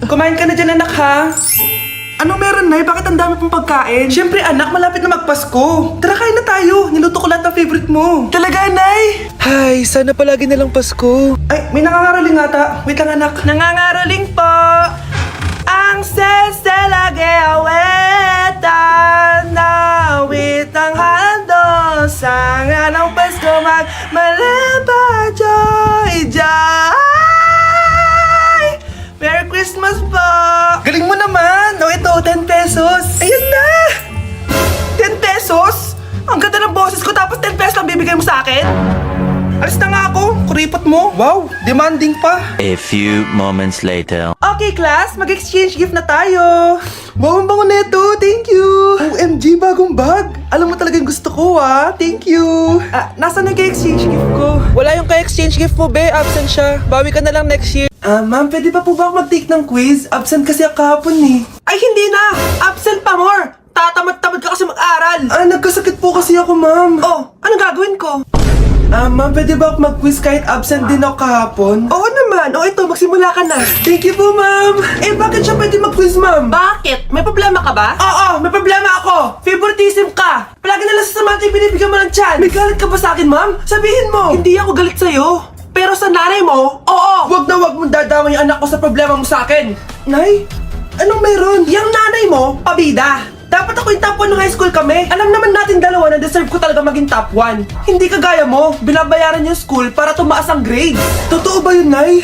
Kumain ka na dyan, anak, ha? Ano meron, Nay? Bakit ang dami pong pagkain? Siyempre, anak, malapit na magpasko. Tara, kain na tayo. Niluto ko lahat ng favorite mo. Talaga, Nay? Hay, sana palagi na lang Pasko. Ay, may nangangaraling ata. Wait lang, anak. Nangangaraling po. Ang seselage awetan na witang hando sa nga ng Pasko magmalaba joy joy. Merry Christmas po! Galing mo naman! O ito, 10 pesos! Ayan na! 10 pesos? Ang ganda ng boses ko tapos 10 pesos lang bibigay mo sa akin? Alis na nga ako! Kuripot mo! Wow! Demanding pa! A few moments later. Okay, class! Mag-exchange gift na tayo! Wow, ang bango neto! Thank you! OMG, bagong bag! Alam mo talaga yung gusto ko, ah! Thank you! Nasaan yung ka-exchange gift ko? Wala yung ka-exchange gift mo, be. Absent siya. Bawi ka na lang next year. Ma'am, pwede pa po ba ako mag-take ng quiz? Absent kasi ako kahapon, eh. Ay, hindi na! Absent pa more! Tatamad-tamad ka kasi mag-aral! Nagkasakit po kasi ako, ma'am. Oh, anong gagawin ko? Ma'am, pwede ba ako mag-quiz kahit absent din ako kahapon? Oo naman. O ito, magsimula ka na. Thank you po, ma'am. Eh, bakit siya pwede mag-quiz, ma'am? Bakit? May problema ka ba? Oo, may problema ako. Favoritism ka. Palagi na lang sa Samantha yung binibigyan mo ng tiyan. May galit ka ba sa akin, ma'am? Sabihin mo. Hindi ako galit sa'yo. Pero sa nanay mo, oo. Wag na wag mong dadama yung anak ko sa problema mo sa akin. Nay, anong meron? Yang nanay mo, pabida. Dapat ako yung top 1 ng high school kami. Alam naman natin dalawa na deserve ko talaga maging top 1. Hindi kagaya mo, binabayaran yung school para tumaas ang grades. Totoo ba yun, Nay?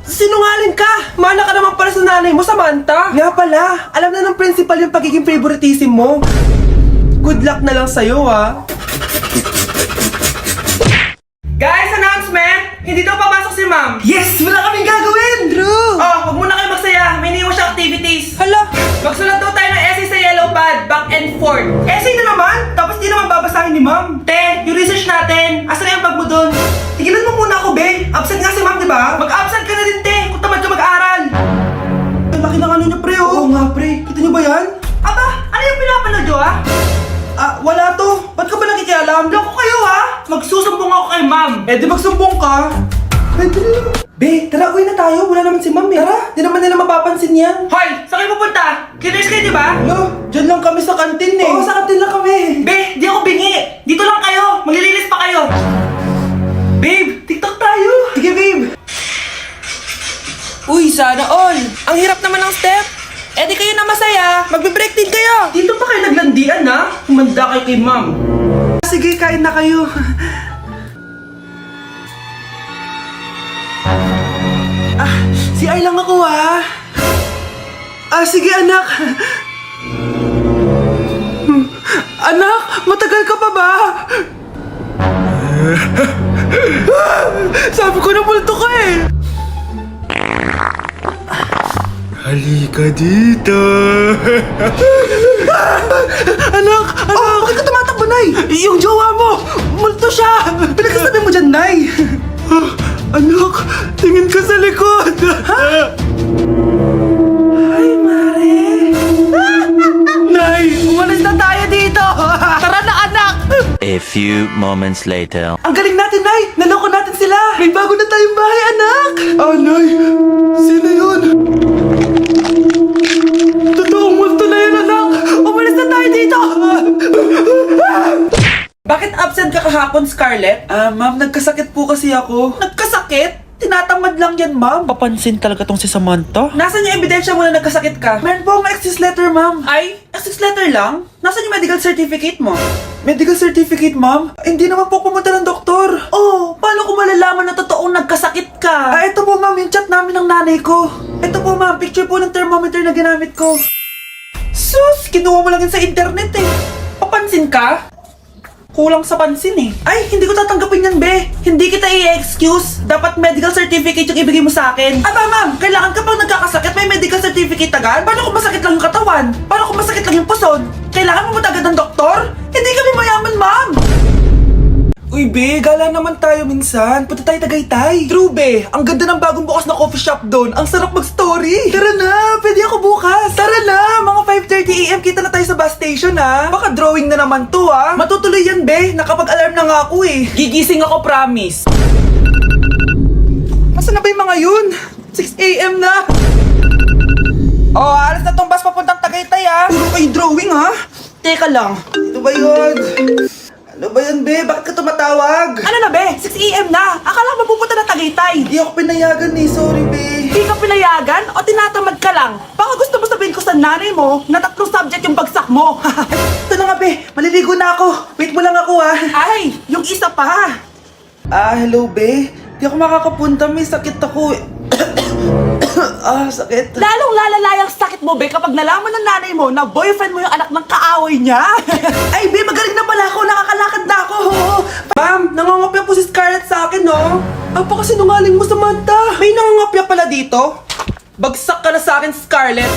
Sinungaling ka! Mana ka naman para sa nanay mo, Samantha. Nga pala, alam na ng principal yung pagiging favoritism mo. Good luck na lang sa'yo, ah. Guys, announcement! Hindi daw papasok si ma'am. Yes! Wala kaming gagawin! True! Oh, huwag muna kayo magsaya. May iniwan siya activities. Hala! Magsulat daw tayo ng essay sa yellow pad, back and forth. Essay na naman? Tapos di naman babasahin ni ma'am. Te, yung research natin. Asa na yung bag mo dun? Tigilan mo muna ako, be. Absent nga si ma'am, di ba? Mag-absent ka na din, te. Kung tamad ka mag-aaral. Ang laki ng ano niya, pre, oh. Oo nga, pre. Kita niyo ba yan? Aba, ano yung pinapanood nyo, ah? Wala to. Ba't ka ba nakikialam? Loko kayo, ha? Magsusumbong ako kay ma'am. Eh, di magsumbong ka. Be, tara, uwi na tayo. Wala naman si ma'am, eh. Tara, di naman nila mapapansin yan. Hoy, saan kayo pupunta? Cleaners kayo, di ba? No, dyan lang kami sa kantin, eh. Oo, sa kantin lang kami. Be, di ako bingi. Dito lang kayo. Maglilinis pa kayo. Babe, TikTok tayo. Sige, babe. Uy, sana all. Ang hirap naman ng step. Eh di kayo na masaya, magbe-break din kayo. Dito pa kayo naglandian, ha? Humanda kayo kay ma'am. Sige, kain na kayo. Si Ay lang ako, ha? Sige, anak. Anak, matagal ka pa ba? Sabi ko na multo ka, eh. Halika dito. Anak! Bakit ka tumatakbo, Nay? Yung jowa mo! Multo siya! Pinagsasabi mo dyan, Nay! Anak! Tingin ka sa likod! Ha? Ay, Mare! Nay! Umalis na tayo dito! Tara na, anak! A few moments later. Ang galing natin, Nay! Naloko natin sila! May bago na tayong bahay, anak! Nay! Sino yun? Totoong multo na yun, anak! Umalis na tayo dito! Bakit absent ka kahapon, Scarlett? Ma'am, nagkasakit po kasi ako. Nagkasakit? Tinatamad lang yan, ma'am. Papansin talaga tong si Samantha. Nasaan yung ebidensya mo na nagkasakit ka? Meron po akong excuse letter, ma'am. Ay, excuse letter lang? Nasaan yung medical certificate mo? Medical certificate, ma'am? Hindi naman po pumunta ng doktor. Oh, paano ko malalaman na totoong nagkasakit ka? Ito po, ma'am, yung chat namin ng nanay ko. Ito po, ma'am, picture po ng thermometer na ginamit ko. Sus, kinuha mo lang yun sa internet, eh. Papansin ka? Kulang sa pansin, eh. Ay, hindi ko tatanggapin yan, be. Hindi kita i-excuse. Dapat medical certificate yung ibigay mo sa akin. Aba, ma'am, kailangan kapag nagkakasakit may medical certificate agad? Paano kung masakit lang yung katawan? Paano kung masakit lang yung puson? Kailangan mo agad ng doktor? Hindi kami mayaman, ma'am. Uy, be, gala naman tayo minsan. Punta tayo Tagaytay. True, be. Ang ganda ng bagong bukas na coffee shop doon. Ang sarap mag-story. Tara na, pwede ako bukas. Tara na, mga 5:30 AM kita na tayo sa bus station, ha. Baka drawing na naman to, ha. Matutuloy yan, be. Nakapag-alarm na nga ako, eh. Gigising ako, promise. Asan na ba yung mga yun? 6 AM na. teka lang. Ano ba yun? Ano ba yan, be? Bakit ka tumatawag? Ano na be? 6 AM na. Akala mo pupunta na Tagaytay. Hindi ako pinayagan eh. Sorry, be. Hindi ka pinayagan o tinatamad ka lang? Baka gusto mo sabihin ko sa nanay mo na 3 subject yung bagsak mo. Ito na nga, be. Maliligo na ako. Wait mo lang ako, ah. Ay, yung isa pa. Hello, be. Di ako makakapunta. May sakit ako. Sakit. Lalong lalala yung sakit mo be kapag nalaman ng nanay mo na boyfriend mo yung anak ng kaaway niya. Ay, be, magaling na pala ako. Nakakalakad na ako. Ma'am, nangangopya po si Scarlett sa akin, no? Apakasinungaling mo, Samantha. May nangangopya pala dito? Bagsak ka na sa akin, Scarlett.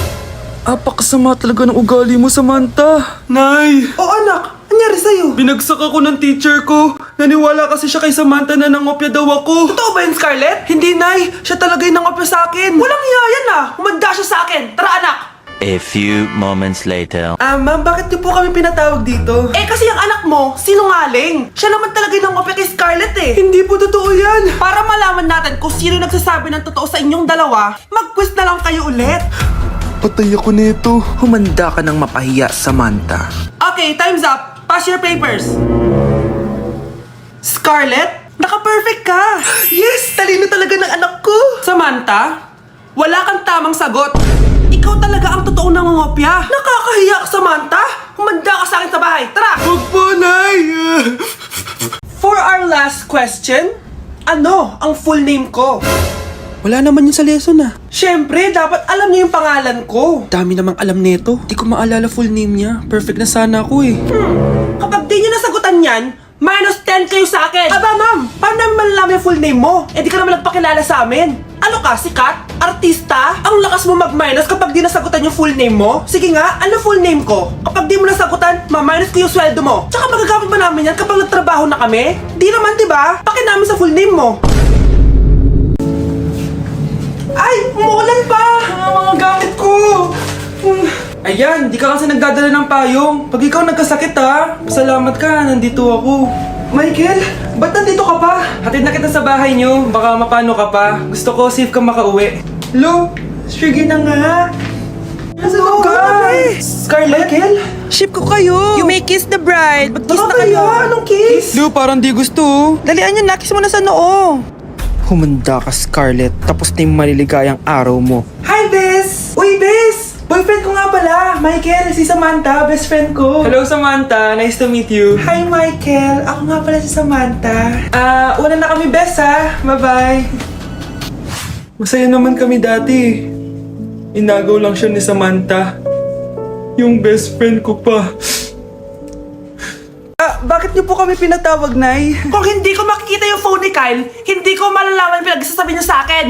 Apakasama talaga ng ugali mo, Samantha. Nay! Oh, anak. Anyari sa'yo? Binagsak ako ng teacher ko. Naniwala kasi siya kay Samantha na nangopya daw ako. Totoo ba yun, Scarlett? Hindi, Nay. Siya talaga yung nangopya sa akin. Walang iya yan ah. Humanda siya sa akin. Tara anak. A few moments later. Ma'am, bakit niyo po kami pinatawag dito? Eh kasi yung anak mo, sinungaling. Siya naman talaga yung nangopya kay Scarlett eh. Hindi po totoo yan. Para malaman natin kung sino nagsasabi ng totoo sa inyong dalawa, mag-quiz na lang kayo ulit. Patay ako nito. Humanda ka ng mapahiya, Samantha. Okay, time's up. Pass your papers. Scarlett, naka-perfect ka. Yes! Talino talaga ng anak ko. Samantha, wala kang tamang sagot. Ikaw talaga ang totoong nangungopya. Nakakahiya ka, Samantha. Humanda ka sa akin sa bahay. Tara! Huwag po, Nay. For our last question, ano ang full name ko? Wala naman yun sa lesson, Siyempre, dapat alam niyo yung pangalan ko. Dami namang alam nito. Di ko maalala full name niya. Perfect na sana ako eh. Kapag di niyo nasagutan yan, minus 10 kayo sa akin. Aba ma'am, paano namin malalaman yung full name mo? Eh di ka naman nagpakilala sa amin. Ano ka, sikat? Artista? Ang lakas mo mag-minus kapag di nasagutan yung full name mo? Sige nga, ano full name ko? Kapag di mo nasagutan, ma-minus ko yung sweldo mo. Tsaka magagamit ba namin yan kapag nagtrabaho na kami? Di naman, di ba? Pakin namin sa full name mo. Ay, umuulan pa! Mga gamit ko. Ayan, di ka kasi nagdadala ng payong. Pag ikaw nagkasakit salamat ka, nandito ako. Michael, ba't nandito ka pa? Hatid na kita sa bahay niyo, baka mapano ka pa. Gusto ko safe ka makauwi. Lo, sige na nga. Nasaan ka? Scarlett? Michael? Ship ko kayo! You may kiss the bride! Mag-kiss na kayo! Anong kiss? Lo, parang di gusto. Dalian nyo na, kiss mo na sa noo! Humanda ka, Scarlett, tapos na yung maliligayang araw mo. Hi, Bes! Uy, Bes! Boyfriend ko nga pala, Michael, si Samantha, best friend ko. Hello, Samantha. Nice to meet you. Hi, Michael. Ako nga pala si Samantha. Una na kami, Bes, ha? Bye-bye. Masaya naman kami dati. Inagaw lang siya ni Samantha. Yung best friend ko pa. Bakit niyo po kami pinatawag, Nay? Kung hindi ko makikita yung phone ni Kyle, hindi ko malalaman yung pinagsasabi niya sa akin.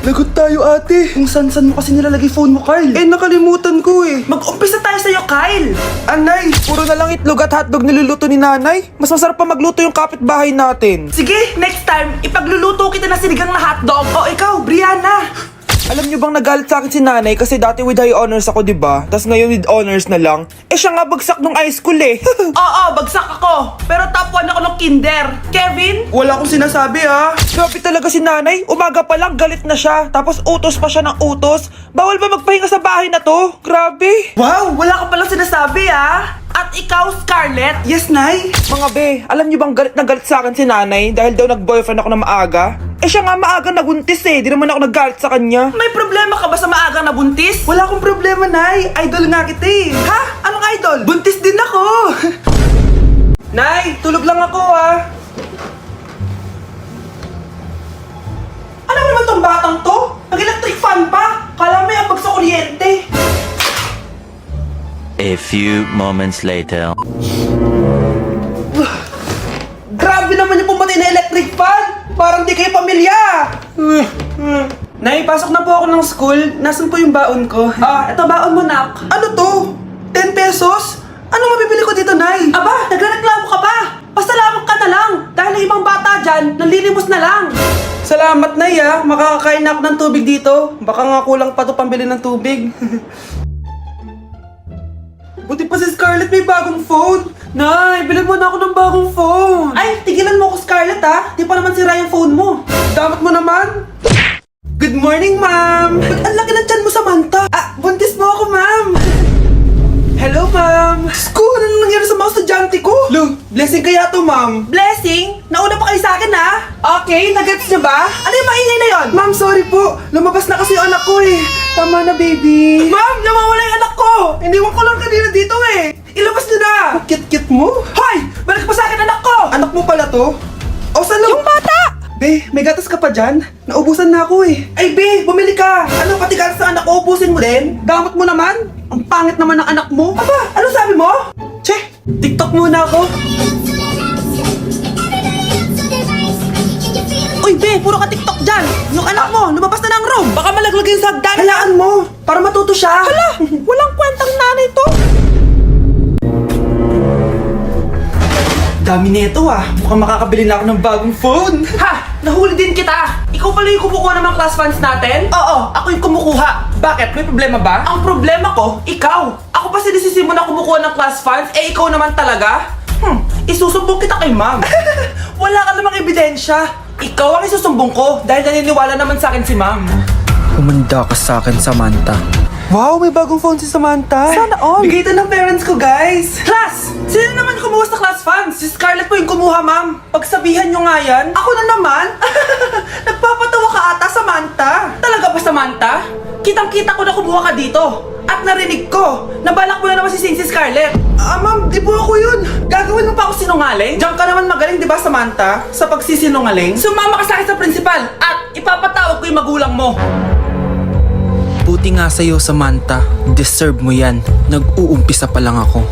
Lagot tayo, ate. Kung san-san mo kasi nilalagay phone mo, Kyle. Eh, nakalimutan ko eh. Mag-umpisa tayo sa'yo, Kyle. Anay, puro na lang itlog at hotdog niluluto ni nanay. Mas masarap pa magluto yung kapitbahay natin. Sige, next time, ipagluluto kita na sinigang na hotdog. O ikaw, Brianna. Alam niyo bang nagalit sa akin si nanay kasi dati with high honors ako, diba? Tapos ngayon with honors na lang. Eh, siya nga bagsak nung high school eh. Oo, bagsak ako. Pero top 1 ako ng kinder. Kevin? Wala akong sinasabi Grabe talaga si nanay. Umaga pa lang galit na siya. Tapos utos pa siya ng utos. Bawal ba magpahinga sa bahay na to? Grabe. Wow, wala ka palang sinasabi At ikaw, Scarlett? Yes, Nay. Mga be, alam niyo bang galit na galit sa akin si nanay dahil daw nag-boyfriend ako na maaga? Eh siya nga maaga nabuntis eh. Di naman ako naggalit sa kanya. May problema ka ba sa maagang nabuntis? Wala akong problema, Nay. Idol nga kita eh. Ha? Anong idol? Buntis din ako. Nay, tulog lang ako Ano naman tong batang to? Nag-electric fan pa? Kala may abag sa kuryente. A few moments later. Grabe naman yung pumatay na electric fan. Parang di kayo pamilya. Nay, pasok na po ako ng school. Nasaan po yung baon ko? Ito baon mo, nak. Ano to? 10 pesos? Anong mabibili ko dito, Nay? Aba, nagrereklamo ka pa. Pasalamat ka na lang. Dahil yung ibang bata dyan, nanlilimos na lang. Salamat, Nay Makakakain na ako ng tubig dito. Baka nga kulang pa to pambili ng tubig. Buti pa si Scarlett may bagong phone. Nay, bilhin mo na ako ng bagong phone. Ay, tigilan mo ko, Scarlett Di pa naman sira yung phone mo. Damat mo naman. Good morning, ma'am. Ba't ang laki ng tiyan mo, Samantha? Buntis mo ako, ma'am. Hello, ma'am. School, ang Blessing kaya to, ma'am. Blessing? Nauna pa kayo sa akin ha? Okay, nagets niyo ba? Ano yung maingay na yon? Ma'am, sorry po. Lumabas na kasi yung anak ko eh. Tama na, baby. Ma'am, nawawala yung anak ko! Iniwan ko lang kanina dito eh! Ilabas niyo na! Kit-kit mo? Hoy! Balik pa sa akin anak ko! Anak mo pala to? O, saan lang? Yung bata! Be, may gatas ka pa dyan? Naubusan na ako eh. Ay, be, bumili ka! Ano, pati gatas ng anak ko, ubusin mo din? Damot mo naman. Ang pangit naman ng anak mo. Aba, ano sabi mo? Che, TikTok muna ako. Uy, be, puro ka TikTok dyan! Yung anak mo, lumabas na ng room! Baka malaglag yung sagdan! Hayaan mo, para matuto siya. Hala! Walang kwentang nanay to! Dami nito ah. Mukhang makakabili na ako ng bagong phone. Ha! Nahuli din kita! Ikaw pala yung kumukuha ng mga class funds natin? Oo, ako yung kumukuha. Bakit? May problema ba? Ang problema ko, ikaw! Ako pa sinisisi mo na kumukuha ng class funds, eh ikaw naman talaga? Isusumbong kita kay ma'am. Wala ka namang ebidensya. Ikaw ang isusumbong ko dahil naniniwala naman sa akin si ma'am. Humanda ka sa akin, Samantha. Wow, may bagong phone si Samantha. Sana all. Bigay ito ng parents ko, guys. Class! Sino naman kumuha sa class funds? Si Scarlett po yung kumuha, ma'am. Pagsabihan nyo nga yan. Ako na naman? Nagpapatawa ka ata, Samantha. Talaga ba, Samantha? Kitang-kita ko na kumuha ka dito. At narinig ko, nabalak mo na naman si Scarlett. Ma'am, di po ako yun. Gagawin mo pa ako sinungaling? Diyan ka naman magaling, di ba, Samantha? Sa pagsisinungaling? Sumama ka sa akin sa principal at ipapatawag ko yung magulang mo. Buti nga sa'yo, Samantha. Deserve mo yan. Nag-uumpisa pa lang ako.